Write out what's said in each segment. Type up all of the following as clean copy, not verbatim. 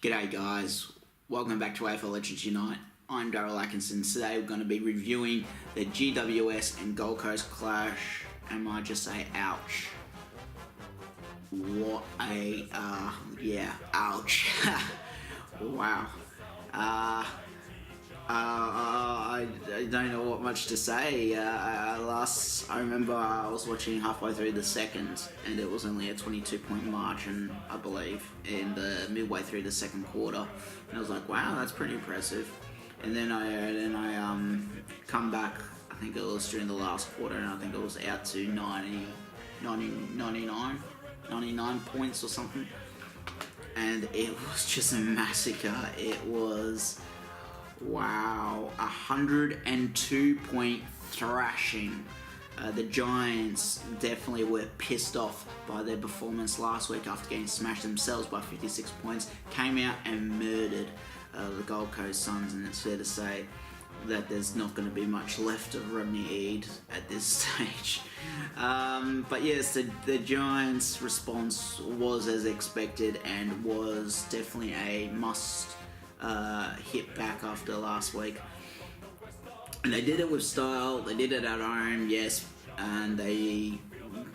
G'day guys, welcome back to AFL Legends Unite. I'm Daryl Atkinson. Today we're going to be reviewing the GWS and Gold Coast clash, and I just say ouch. What a, ouch. Wow. I don't know what much to say. I remember I was watching halfway through the second, and it was only a 22-point margin, I believe, in the midway through the second quarter, and I was like, wow, that's pretty impressive. And then I come back. I think it was during the last quarter, and I think it was out to 99 points or something, and it was just a massacre. It was. Wow, 102-point thrashing. The Giants definitely were pissed off by their performance last week after getting smashed themselves by 56 points. Came out and murdered the Gold Coast Suns, and it's fair to say that there's not going to be much left of Rodney Eade at this stage. But yes, the Giants' response was as expected and was definitely a must hit back after last week, and they did it with style. They did it at home, yes, and they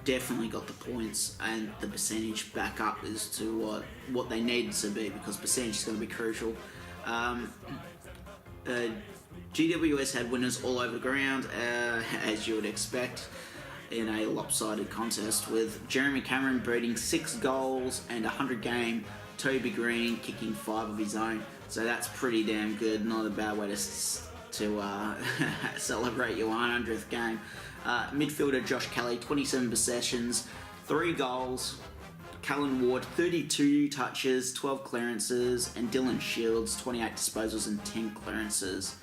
definitely got the points and the percentage back up as to what they needed to be, because percentage is going to be crucial. GWS had winners all over the ground, as you would expect in a lopsided contest, with Jeremy Cameron breeding 6 goals and 100-game, Toby Green kicking 5 of his own. So that's pretty damn good. Not a bad way to celebrate your 100th game. Midfielder Josh Kelly, 27 possessions, 3 goals. Callan Ward, 32 touches, 12 clearances, and Dylan Shields, 28 disposals and 10 clearances.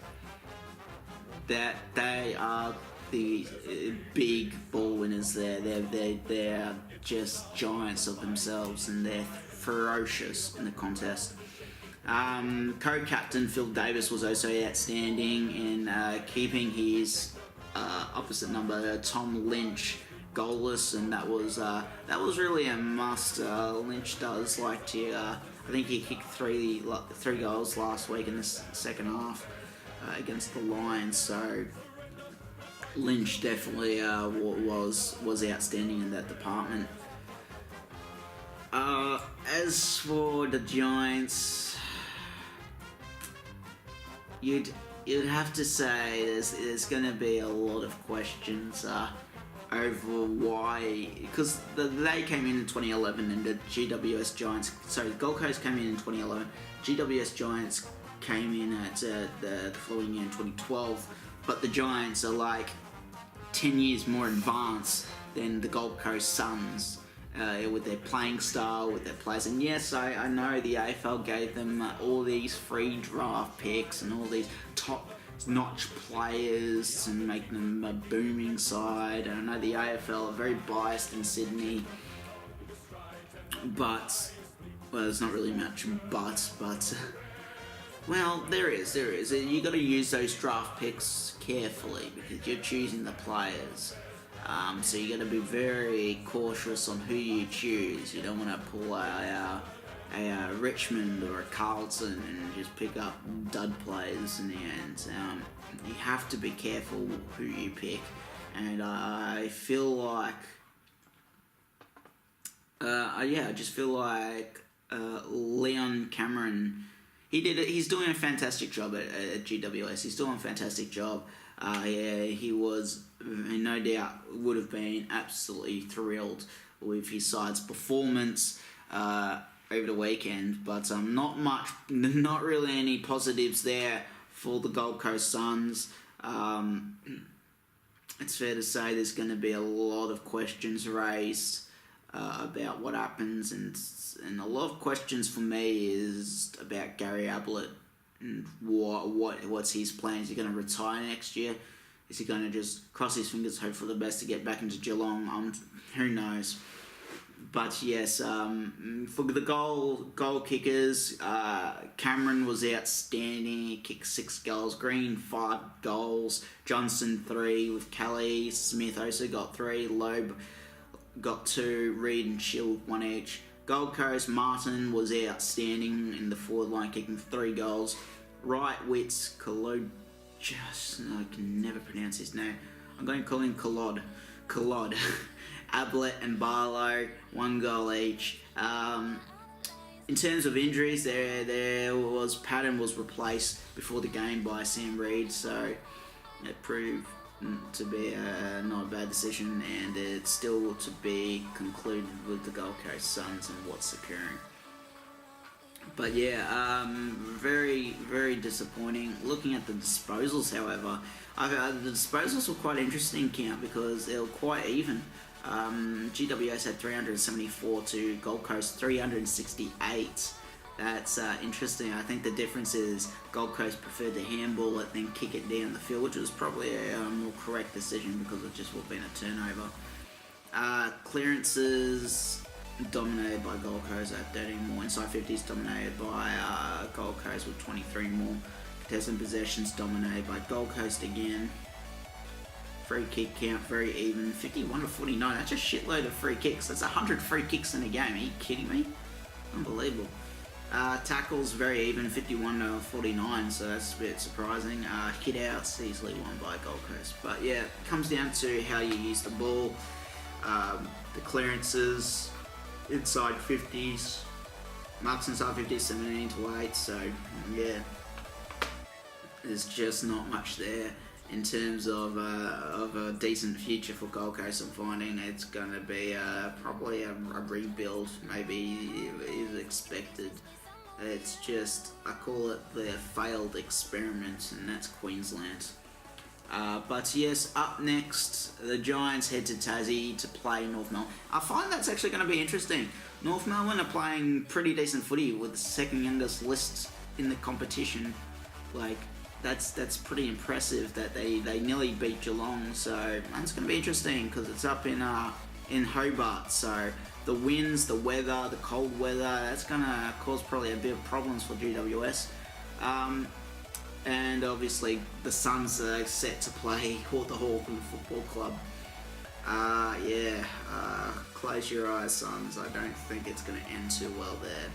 That they are the big ball winners there. They're just giants of themselves, and they're ferocious in the contest. Co-captain Phil Davis was also outstanding in keeping his opposite number Tom Lynch goalless, and that was really a must. Lynch does like to. I think he kicked three goals last week in the second half against the Lions. So Lynch definitely was outstanding in that department. As for the Giants, you'd have to say there's going to be a lot of questions over why, because they came in 2011 and the GWS Giants, sorry, Gold Coast came in 2011, GWS Giants came in at the following year in 2012, but the Giants are like 10 years more advanced than the Gold Coast Suns. With their playing style, with their players. And yes, I know the AFL gave them all these free draft picks and all these top-notch players and make them a booming side. And I know the AFL are very biased in Sydney, but, well, there's not really much but, well, there is. You got to use those draft picks carefully because you're choosing the players. So you got to be very cautious on who you choose. You don't want to pull a Richmond or a Carlton and just pick up dud players in the end. You have to be careful who you pick, and I feel like, I just feel like Leon Cameron. He's doing a fantastic job at GWS. He's doing a fantastic job. He was, no doubt, would have been absolutely thrilled with his side's performance over the weekend, but not really any positives there for the Gold Coast Suns. It's fair to say there's going to be a lot of questions raised about what happens, and a lot of questions for me is about Gary Ablett. And what's his plan? Is he going to retire next year? Is he going to just cross his fingers, hope for the best to get back into Geelong? Who knows? But yes, for the goal kickers, Cameron was outstanding. He kicked 6 goals. Green 5 goals. Johnson 3 with Kelly. Smith also got 3. Loeb got 2. Reid and Shield 1 each. Gold Coast, Martin was outstanding in the forward line, kicking 3 goals. Right Wits, I can never pronounce his name. I'm going to call him Collod. Ablett and Barlow, 1 goal each. In terms of injuries, Patton was replaced before the game by Sam Reid, so it proved to be not a bad decision, and it's still to be concluded with the Gold Coast Suns and what's occurring. But yeah, very, very disappointing. Looking at the disposals, however, the disposals were quite interesting, Count, because they were quite even. GWS had 374 to Gold Coast 368. That's interesting. I think the difference is Gold Coast preferred to handball it than kick it down the field, which was probably a more correct decision because it just would have been a turnover. Clearances dominated by Gold Coast at 13 more. Inside 50s dominated by Gold Coast with 23 more. Contested possessions dominated by Gold Coast again. Free kick count very even, 51 to 49. That's a shitload of free kicks. That's 100 free kicks in a game. Are you kidding me? Unbelievable. Tackles very even, 51 to 49. So that's a bit surprising. Hit outs easily won by Gold Coast. But yeah, it comes down to how you use the ball. The clearances inside 50s. Marks inside 50s, 17 to 8. So yeah, there's just not much there. In terms of a decent future for Gold Coast, I'm finding it's going to be probably a rebuild, maybe is expected. It's just, I call it the failed experiment, and that's Queensland. But yes, up next, the Giants head to Tassie to play North Melbourne. I find that's actually going to be interesting. North Melbourne are playing pretty decent footy with the second youngest list in the competition. Like, that's pretty impressive that they nearly beat Geelong. So it's going to be interesting because it's up in Hobart. So the winds, the weather, the cold weather, that's going to cause probably a bit of problems for GWS. And obviously the Suns are set to play the Hawkland Football Club. Close your eyes, Suns. I don't think it's going to end too well there.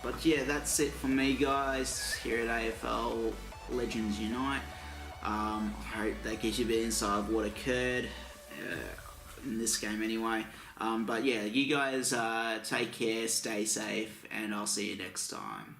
But yeah, that's it for me, guys, here at AFL Legends Unite. I hope that gives you a bit of insight of what occurred in this game anyway. But yeah, you guys take care, stay safe, and I'll see you next time.